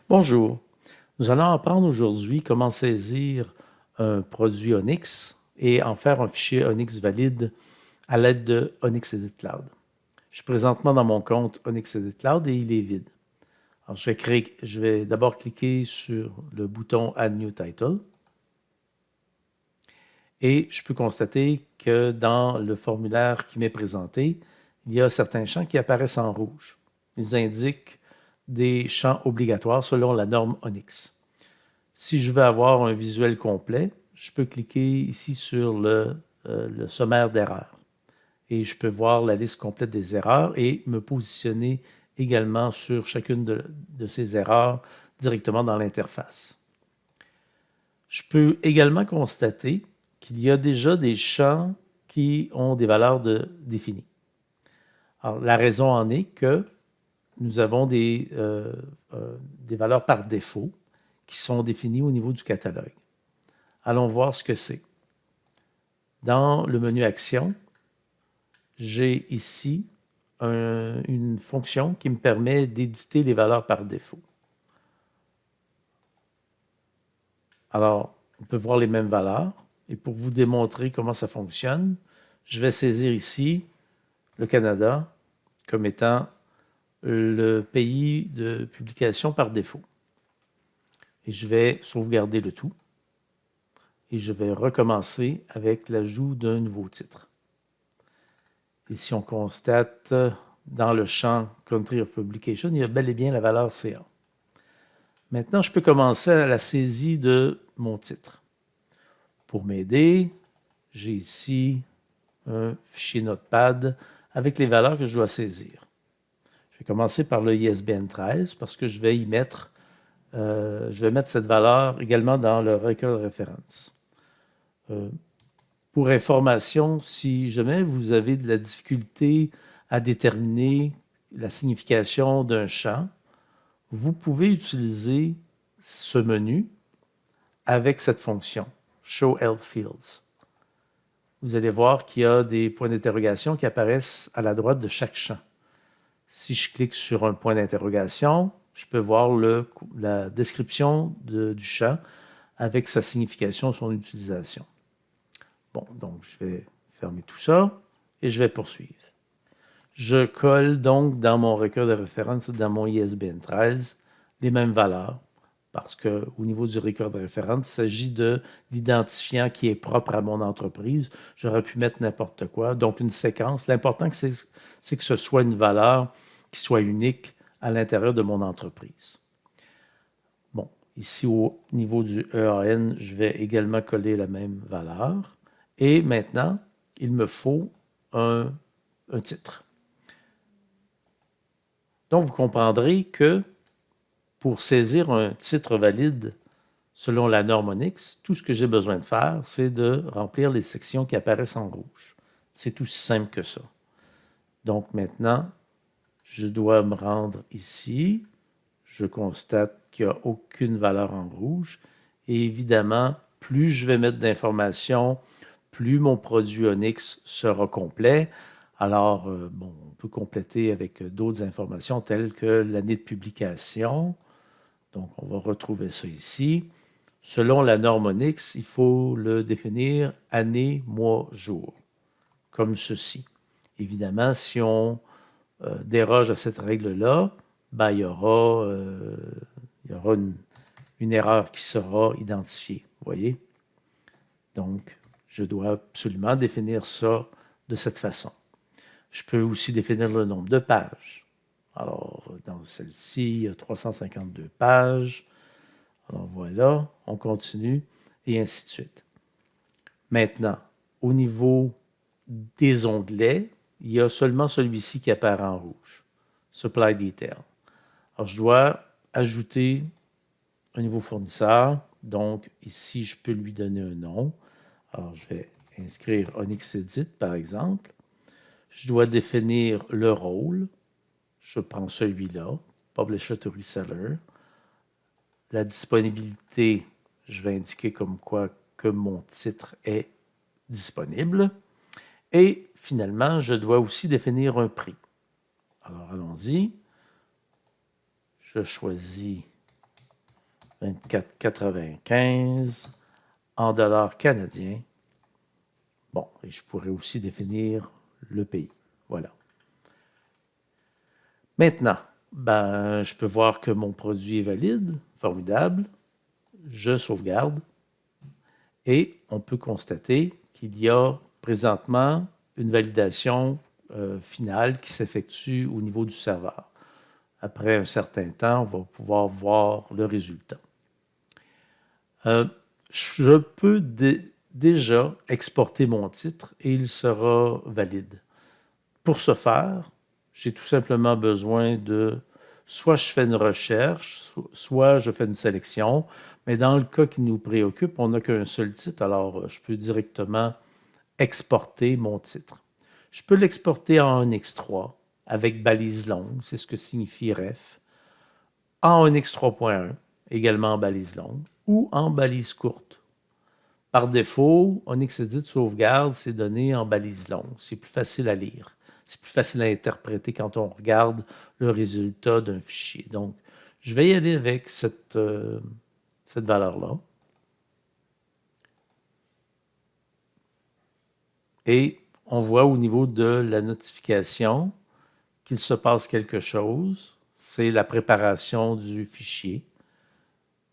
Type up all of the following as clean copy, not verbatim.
Bonjour. Nous allons apprendre aujourd'hui comment saisir un produit Onyx et en faire un fichier Onyx valide à l'aide de Onyx Edit Cloud. Je suis présentement dans mon compte Onyx Edit Cloud et il est vide. Alors, je vais d'abord cliquer sur le bouton Add New Title et je peux constater que dans le formulaire qui m'est présenté, il y a certains champs qui apparaissent en rouge. Ils indiquent des champs obligatoires selon la norme Onyx. Si je veux avoir un visuel complet, je peux cliquer ici sur le sommaire d'erreurs et je peux voir la liste complète des erreurs et me positionner également sur chacune de ces erreurs directement dans l'interface. Je peux également constater qu'il y a déjà des champs qui ont des valeurs définies. Alors, la raison en est que nous avons des valeurs par défaut qui sont définies au niveau du catalogue. Allons voir ce que c'est. Dans le menu Action, j'ai ici une fonction qui me permet d'éditer les valeurs par défaut. Alors, on peut voir les mêmes valeurs. Et pour vous démontrer comment ça fonctionne, je vais saisir ici le Canada comme étant le pays de publication par défaut. Et je vais sauvegarder le tout. Et je vais recommencer avec l'ajout d'un nouveau titre. Et si on constate dans le champ Country of Publication, il y a bel et bien la valeur CA. Maintenant, je peux commencer à la saisie de mon titre. Pour m'aider, j'ai ici un fichier Notepad avec les valeurs que je dois saisir. Je vais commencer par le ISBN 13 parce que je vais mettre cette valeur également dans le record de référence. Pour information, si jamais vous avez de la difficulté à déterminer la signification d'un champ, vous pouvez utiliser ce menu avec cette fonction, Show Help Fields. Vous allez voir qu'il y a des points d'interrogation qui apparaissent à la droite de chaque champ. Si je clique sur un point d'interrogation, je peux voir la description du champ avec sa signification, son utilisation. Bon, donc je vais fermer tout ça et je vais poursuivre. Je colle donc dans mon recueil de référence, dans mon ISBN 13, les mêmes valeurs parce qu'au niveau du recueil de référence, il s'agit de l'identifiant qui est propre à mon entreprise. J'aurais pu mettre n'importe quoi, donc une séquence. L'important, c'est que ce soit une valeur qui soit unique à l'intérieur de mon entreprise. Bon, ici au niveau du EAN, je vais également coller la même valeur. Et maintenant, il me faut un titre. Donc, vous comprendrez que pour saisir un titre valide selon la norme Onyx, tout ce que j'ai besoin de faire, c'est de remplir les sections qui apparaissent en rouge. C'est aussi simple que ça. Donc maintenant, je dois me rendre ici. Je constate qu'il n'y a aucune valeur en rouge. Et évidemment, plus je vais mettre d'informations, plus mon produit Onyx sera complet. Alors, on peut compléter avec d'autres informations telles que l'année de publication. Donc, on va retrouver ça ici. Selon la norme Onyx, il faut le définir année, mois, jour, comme ceci. Évidemment, si on déroge à cette règle-là, il y aura une erreur qui sera identifiée. Vous voyez? Donc, je dois absolument définir ça de cette façon. Je peux aussi définir le nombre de pages. Alors, dans celle-ci, il y a 352 pages. Alors voilà, on continue, et ainsi de suite. Maintenant, au niveau des onglets, il y a seulement celui-ci qui apparaît en rouge, Supply Detail. Alors, je dois ajouter un nouveau fournisseur. Donc, ici, je peux lui donner un nom. Alors, je vais inscrire Onyx Edit, par exemple. Je dois définir le rôle. Je prends celui-là, Publisher to Reseller. La disponibilité, je vais indiquer comme quoi que mon titre est disponible. Et finalement, je dois aussi définir un prix. Alors, allons-y. Je choisis 24,95 en dollars canadiens. Bon, et je pourrais aussi définir le pays. Voilà. Maintenant, je peux voir que mon produit est valide. Formidable. Je sauvegarde. Et on peut constater qu'il y a présentement une validation finale qui s'effectue au niveau du serveur. Après un certain temps, on va pouvoir voir le résultat. Je peux déjà exporter mon titre et il sera valide. Pour ce faire, j'ai tout simplement besoin de soit je fais une recherche, soit je fais une sélection. Mais dans le cas qui nous préoccupe, on n'a qu'un seul titre, alors je peux directement exporter mon titre. Je peux l'exporter en ONX3 avec balise longue, c'est ce que signifie ref, en ONX 3.1, également en balise longue, ou en balise courte. Par défaut, ONX Edit sauvegarde ces données en balise longue. C'est plus facile à lire. C'est plus facile à interpréter quand on regarde le résultat d'un fichier. Donc, je vais y aller avec cette valeur-là. Et on voit au niveau de la notification qu'il se passe quelque chose. C'est la préparation du fichier.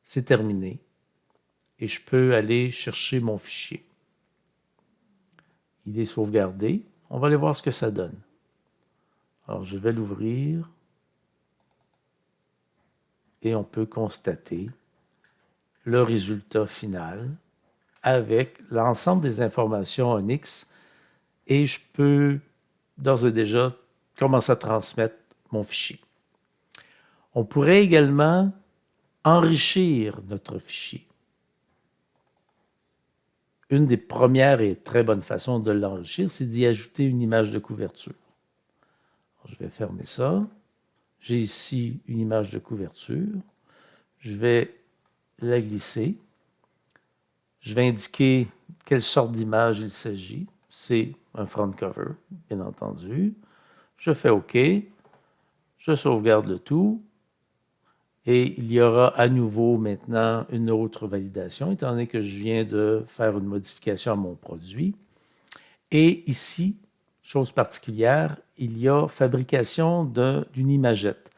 C'est terminé. Et je peux aller chercher mon fichier. Il est sauvegardé. On va aller voir ce que ça donne. Alors, je vais l'ouvrir. Et on peut constater le résultat final avec l'ensemble des informations ONX. Et je peux d'ores et déjà commencer à transmettre mon fichier. On pourrait également enrichir notre fichier. Une des premières et très bonnes façons de l'enrichir, c'est d'y ajouter une image de couverture. Alors, je vais fermer ça. J'ai ici une image de couverture. Je vais la glisser. Je vais indiquer quelle sorte d'image il s'agit. C'est un front cover, bien entendu. Je fais OK. Je sauvegarde le tout. Et il y aura à nouveau maintenant une autre validation, étant donné que je viens de faire une modification à mon produit. Et ici, chose particulière, il y a fabrication d'une imagette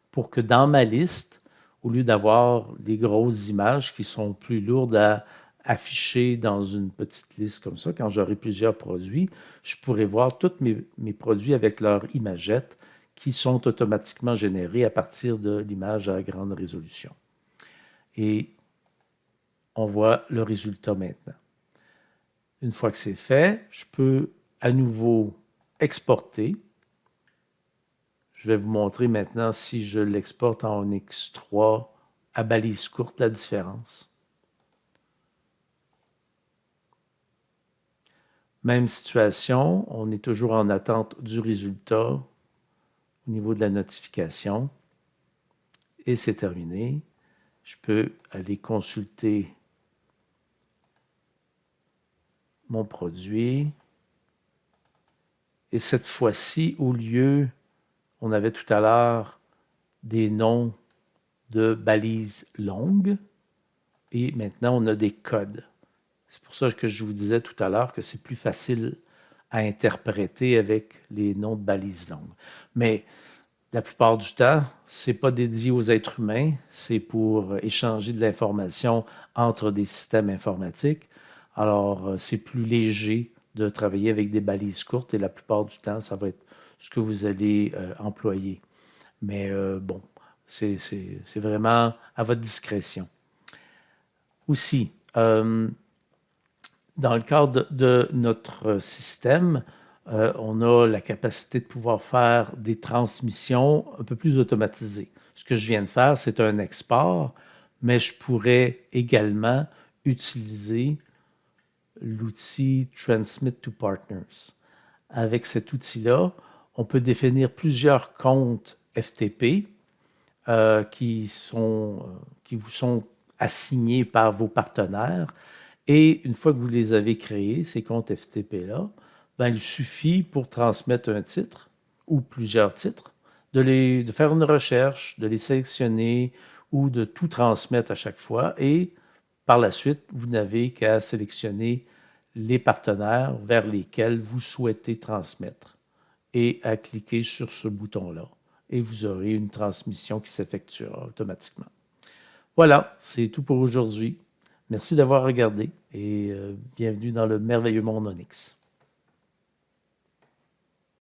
pour que dans ma liste, au lieu d'avoir les grosses images qui sont plus lourdes à afficher dans une petite liste comme ça, quand j'aurai plusieurs produits, je pourrai voir tous mes produits avec leur imagette qui sont automatiquement générés à partir de l'image à grande résolution. Et on voit le résultat maintenant. Une fois que c'est fait, je peux à nouveau exporter. Je vais vous montrer maintenant si je l'exporte en ONX3 à balise courte la différence. Même situation, on est toujours en attente du résultat au niveau de la notification. Et c'est terminé. Je peux aller consulter mon produit. Et cette fois-ci, au lieu, on avait tout à l'heure des noms de balises longues. Et maintenant, on a des codes. C'est pour ça que je vous disais tout à l'heure que c'est plus facile à interpréter avec les noms de balises longues. Mais la plupart du temps, ce n'est pas dédié aux êtres humains, c'est pour échanger de l'information entre des systèmes informatiques. Alors, c'est plus léger de travailler avec des balises courtes et la plupart du temps, ça va être ce que vous allez employer. Mais bon, c'est vraiment à votre discrétion. Aussi, dans le cadre de notre système, on a la capacité de pouvoir faire des transmissions un peu plus automatisées. Ce que je viens de faire, c'est un export, mais je pourrais également utiliser l'outil Transmit to Partners. Avec cet outil-là, on peut définir plusieurs comptes FTP qui vous sont assignés par vos partenaires. Et une fois que vous les avez créés, ces comptes FTP-là, il suffit pour transmettre un titre ou plusieurs titres, de faire une recherche, de les sélectionner ou de tout transmettre à chaque fois. Et par la suite, vous n'avez qu'à sélectionner les partenaires vers lesquels vous souhaitez transmettre et à cliquer sur ce bouton-là. Et vous aurez une transmission qui s'effectuera automatiquement. Voilà, c'est tout pour aujourd'hui. Merci d'avoir regardé et bienvenue dans le merveilleux monde Onyx.